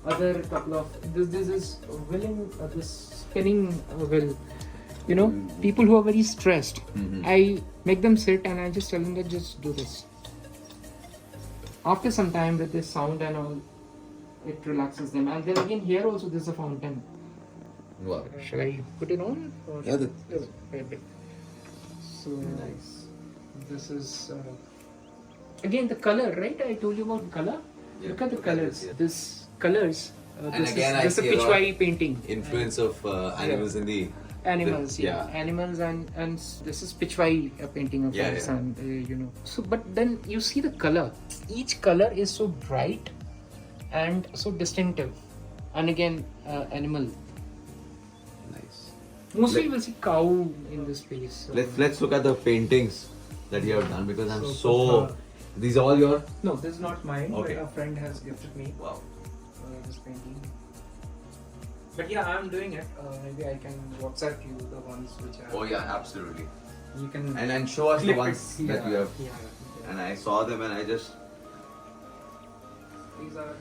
other couple of this is willing this spinning wheel. You know, people who are very stressed, I make them sit and I just tell them that just do this. After some time with this sound and all, it relaxes them. And then again here also there's a fountain. Wow. Shall I put it on? Or Yeah, so nice. This is again the color, right? I told you about color. Yeah, Look at the colors, colors. yeah. This colors. And This again, is I a see a lot Pichwai painting. Influence of animals in the Animals, yeah. animals, and this is Pichwai painting of Yeah, us, yeah. and you know. So, but then you see the color. Each color is so bright and so distinctive, and again, animal. Mostly you will see cow in this place. So. Let's look at the paintings that you have done, because I'm So, these are all your. No, this is not mine. Okay. But a friend has gifted me Wow. this painting. But yeah, I'm doing it. Maybe I can WhatsApp you the ones which are. Oh yeah, absolutely. You can. And show us the clip ones it. that you have. Yeah. And I saw them and I just. These are.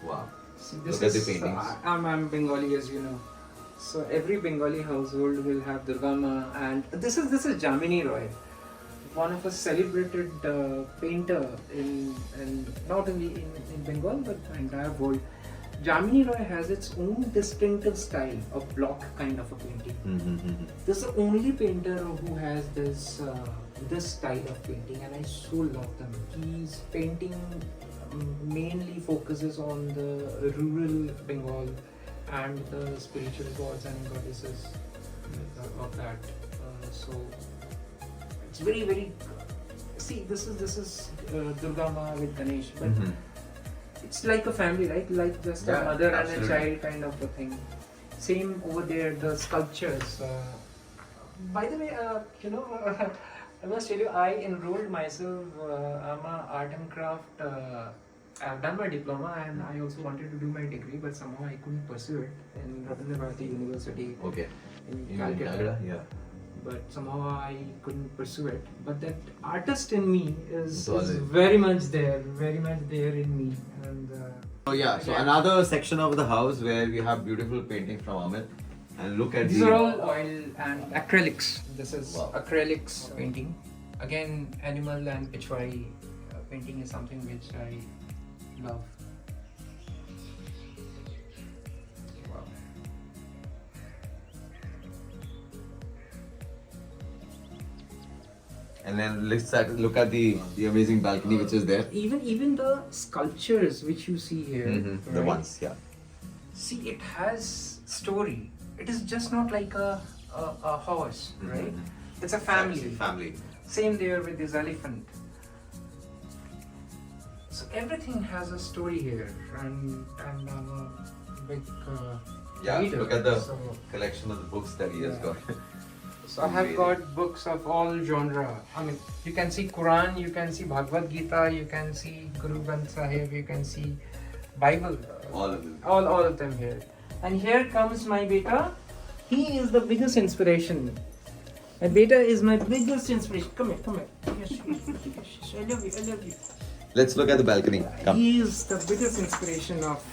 Wow. See, this Look at is, the paintings. I'm Bengali, as you know. So every Bengali household will have Durga Ma, and this is Jamini Roy, one of a celebrated painter in not only in Bengal but the entire world. Jamini Roy has its own distinctive style, a block kind of a painting. This is the only painter who has this style of painting, and I so love them. His painting mainly focuses on the rural Bengal and the spiritual gods and goddesses of that. So it's very. See, this is Durga Ma with Ganesh, but it's like a family, right? Like just a mother and a child kind of a thing. Same over there, the sculptures. By the way, I must tell you, I enrolled myself. I'm a art and craft. I've done my diploma and I also wanted to do my degree, but somehow I couldn't pursue it in Rabindra Bharati University in Calcutta. Yeah. But somehow I couldn't pursue it. But that artist in me is So very much there in me. And So another section of the house where we have beautiful paintings from Amit. And look at these are all oil and acrylics. This is acrylics painting. Again, animal and Pichwai painting is something which I love. Wow. And then let's look at the amazing balcony which is there. Even the sculptures which you see here, right? The ones, yeah. See, it has story. It is just not like a horse, right? It's a family. Family. Same there with this elephant. So everything has a story here, and I'm a big reader. Look at the collection of the books that he has got. So I have got books of all genre. I mean, you can see Quran, you can see Bhagavad Gita, you can see Guru Granth Sahib, you can see Bible. All of them. All of them here. And here comes my beta. He is the biggest inspiration. My beta is my biggest inspiration. Come here. Yes, I love you. Let's look at the balcony. Come. He is the biggest inspiration of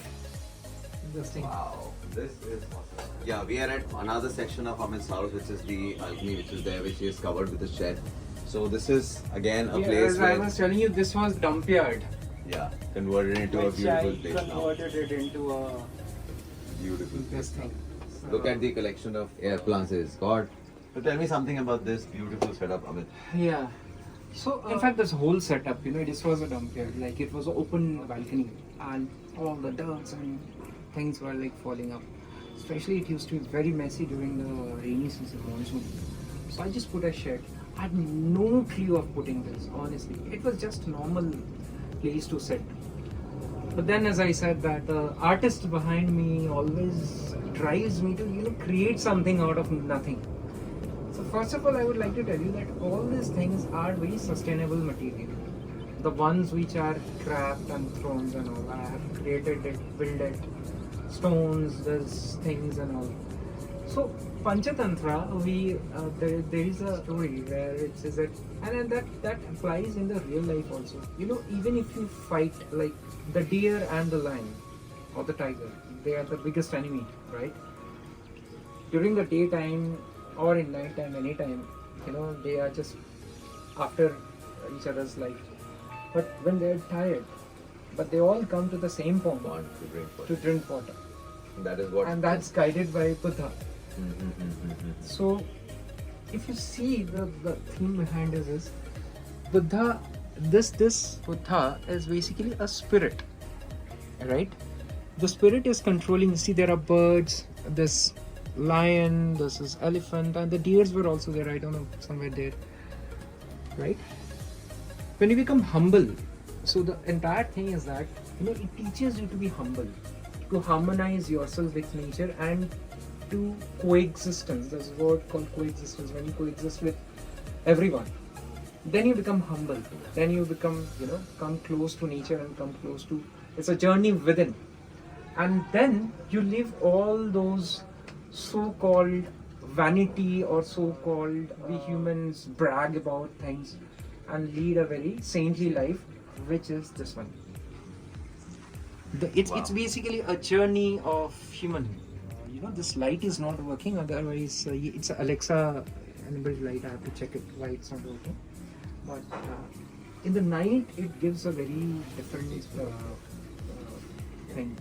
this thing. Wow, this is awesome. Yeah, we are at another section of Amit's house, which is the balcony, which is there, which is covered with a shed. So this is again a place as where I was telling you, this was dump yard. Yeah, converted into a beautiful place now. Converted it into a Beautiful this thing. So, Look at the collection of air plants. God. So tell me something about this beautiful setup, Amit. Yeah. So in fact, this whole setup, this was a dump yard. Like it was an open balcony, and all the dirt and things were like falling up. Especially it used to be very messy during the rainy season, monsoon. So I just put a shed. I had no clue of putting this. Honestly, it was just a normal place to sit. But then, as I said, that the artist behind me always drives me to create something out of nothing. So first of all, I would like to tell you that all these things are very sustainable material. The ones which are craft and thrones and all, I have created it, built it, stones, these things and all. So Panchatantra, there is a story where it says that, and that applies in the real life also. Even if you fight like the deer and the lion or the tiger, they are the biggest enemy, right? During the daytime or in night time, anytime, they are just after each other's life. But when they're tired, but they all come to the same pond to drink water. That is what. And that's guided by Buddha. So, if you see the theme behind this is Buddha. This Buddha is basically a spirit, right? The spirit is controlling. See, there are birds. This lion. This is elephant, and the deers were also there. I don't know, somewhere there, right? When you become humble, so the entire thing is that it teaches you to be humble, to harmonize yourself with nature, and to coexistence. There's a word called coexistence. When you coexist with everyone, then you become humble. Then you become, come close to nature and come close to. It's a journey within, and then you leave all those so-called vanity or so-called we humans brag about things and lead a very saintly life, which is this one. It's basically a journey of human. This light is not working. Otherwise, it's an Alexa enabled light. I have to check it why it's not working. But in the night, it gives a very different thing.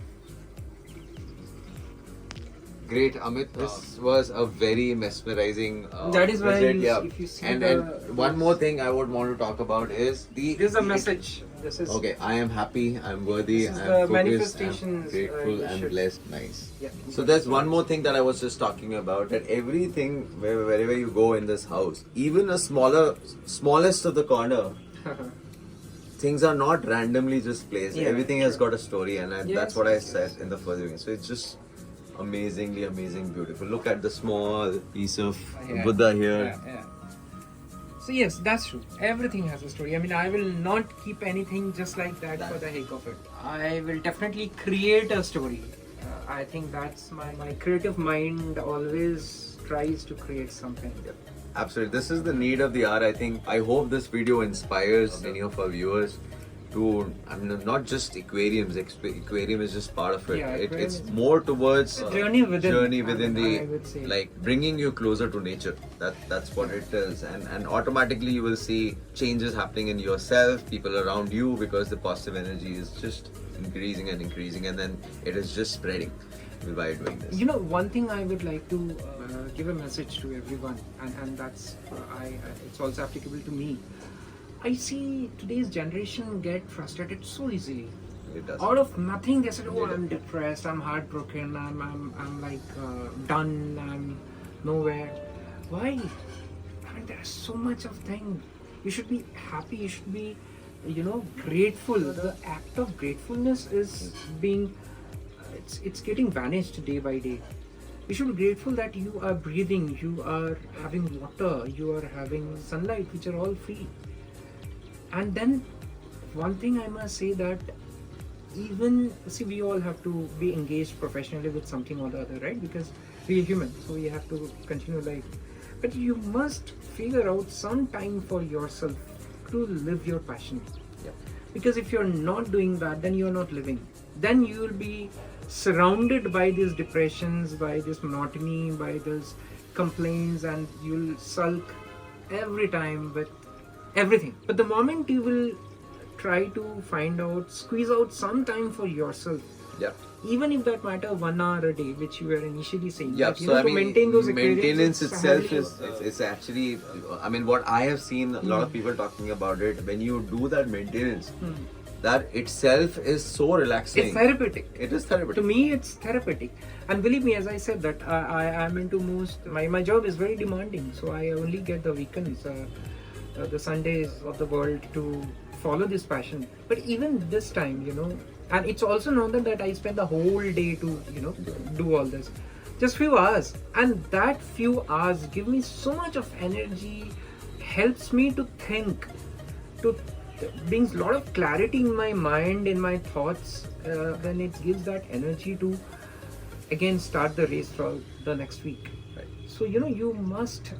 Great, Amit. This was a very mesmerizing that is why visit. if you see and one more thing I would want to talk about is this is a message. This is okay. I am happy. I'm worthy. This is I'm the focused. manifestation. I'm grateful. I'm blessed. Nice. Yeah. So there's one more thing that I was just talking about. That everything, wherever you go in this house, even a smallest of the corner, things are not randomly just placed. Yeah, Everything has got a story, and that's what I said yes. in the first video. So it's just amazingly beautiful. Look at the small piece of Buddha here. Yeah. So yes, that's true. Everything has a story. I mean, I will not keep anything just like that for the heck of it. I will definitely create a story. I think that's my creative mind always tries to create something. Absolutely. This is the need of the hour. I hope this video inspires any of our viewers to, not just aquariums. Aquarium is just part of it. Yeah, It's more towards journey within the, I would say. like bringing you closer to nature. That's what it is, and automatically you will see changes happening in yourself, people around you, because the positive energy is just increasing, and then it is just spreading by doing this. One thing I would like to give a message to everyone, and that's it's also applicable to me. I see today's generation get frustrated so easily. It does. Out of nothing, they said, "Oh, I'm depressed. I'm heartbroken. I'm like done. I'm nowhere." Why? I mean, there's so much of thing. You should be happy. You should be, grateful. The act of gratefulness is being, it's getting vanished day by day. You should be grateful that you are breathing. You are having water. You are having sunlight, which are all free. And then one thing I must say that we all have to be engaged professionally with something or the other, right? Because we are human, so we have to continue life. But you must figure out some time for yourself to live your passion. Yeah. Because if you're not doing that, then you're not living. Then you will be surrounded by these depressions, by this monotony, by these complaints, and you'll sulk every time with everything. But the moment you will try to squeeze out some time for yourself, even if that matter 1 hour a day, which you were initially saying, so to maintain those maintenance itself is actually, what I have seen a lot of people talking about it. When you do that maintenance, that itself is so relaxing. It's therapeutic. It is therapeutic. To me, it's therapeutic. And believe me, as I said, that I am into my job is very demanding, so I only get the weekends, the Sundays of the world to follow this passion. But even this time, and it's also not that I spend the whole day to, do all this. Just few hours. And that few hours give me so much of energy, helps me to think, brings a lot of clarity in my mind, in my thoughts, then it gives that energy to again start the race for the next week. Right. So you must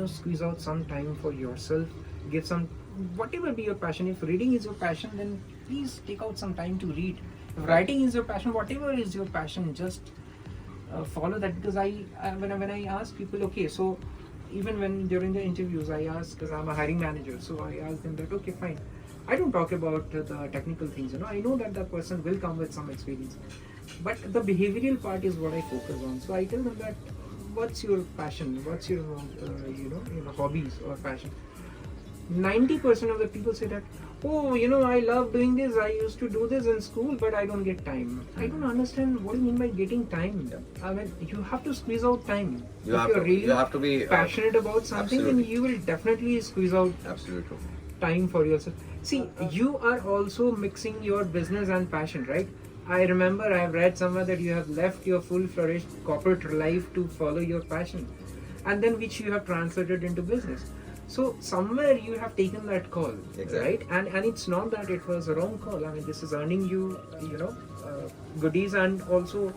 squeeze out some time for yourself. Give some, whatever be your passion. If reading is your passion, then please take out some time to read. If writing is your passion, whatever is your passion, just follow that. Because when I ask people, okay, so even when during the interviews I ask, because I'm a hiring manager, so I ask them that, okay, fine, I don't talk about the technical things, I know that the person will come with some experience, but the behavioral part is what I focus on. So I tell them that, what's your passion, what's your hobbies or passion. 90% of the people say that, oh, I love doing this, I used to do this in school, but I don't get time. I don't understand what you mean by getting time. I mean, you have to squeeze out time. If you have to be passionate about something, then you will definitely squeeze out time for yourself. See, you are also mixing your business and passion, right? I remember I have read somewhere that you have left your full flourished corporate life to follow your passion, and then which you have translated into business. So somewhere you have taken that call, Exactly. right? And it's not that it was a wrong call. I mean, this is earning you, goodies, and also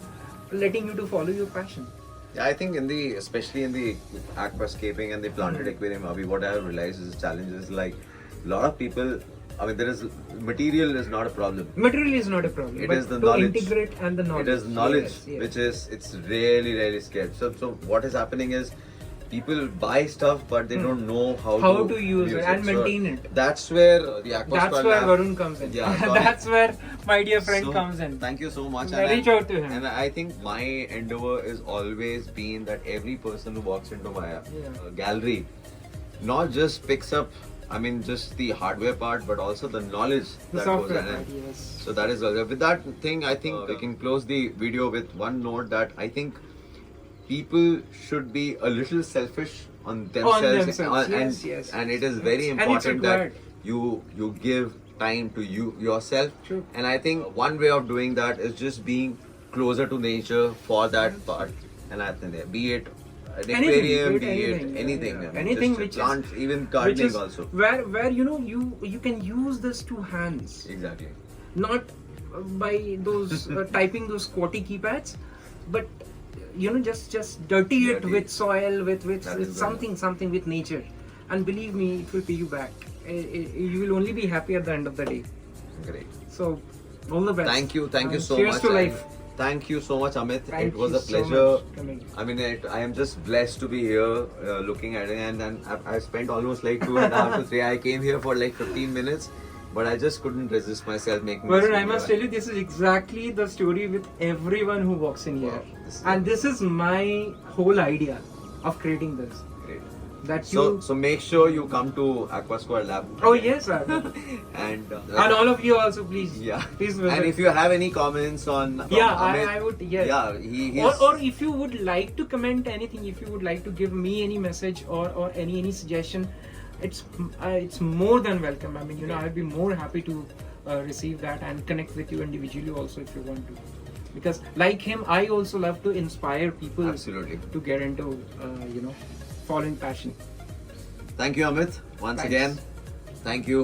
letting you to follow your passion. Yeah, I think especially in the aquascaping and the planted aquarium hobby, what I have realized is challenges like a lot of people. I mean, material is not a problem. Material is not a problem. It but is the to knowledge. integrate and the knowledge. It is knowledge, Yes. which is it's really scared. So what is happening is people buy stuff, but they don't know how to use it and maintain it. That's where the That's Aquascape where Lab- Varun comes in. Yeah, That's where my dear friend So, comes in. Thank you so much. Reach out to him. And I think my endeavor is always been that every person who walks into my gallery not just picks up, I mean, just the hardware part, but also the knowledge The that software goes in. part, yes. So that is all. With that thing, I think we can close the video with one note that I think people should be a little selfish on themselves, Yes. and it is very And it's important that required. you give time to yourself. True. And I think one way of doing that is just being closer to nature for that part. And I think be it an aquarium, be it anything, yeah. I mean, Anything just which plants, even which gardening is also. where you can use this two hands, Exactly. not by those typing those squatty keypads, but just dirty it Dirty. with soil, with That is something with nature, and believe me, it will pay you back. You will only be happy at the end of the day. Great. So all the best. Thank you so cheers much. to and life. Thank you so much, Amit. Thank it was you a so pleasure. much coming. I mean, I am just blessed to be here looking at it, and I spent almost like 2.5 to 3. I came here for like 15 minutes, but I just couldn't resist myself making this Varun, I video. must tell you, this is exactly the story with everyone who walks in here. Wow, this is And this is my whole idea of creating this. Great. That you... So make sure you come to Aqua2 Lab. Oh yes, sir. And And all of you also, please. yeah. Please visit. And if you have any comments on from Yeah, Amit, I would, yes. Yeah, he's Or if you would like to comment anything, if you would like to give me any message or any suggestion, it's more than welcome. I mean, I'd be more happy to receive that and connect with you individually also if you want to. Because like him, I also love to inspire people Absolutely. to get into, following passion. Thank you, Amit, once Thanks. again. Thank you.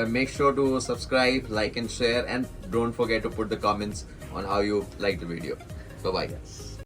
Make sure to subscribe, like, and share, and don't forget to put the comments on how you like the video. Bye bye.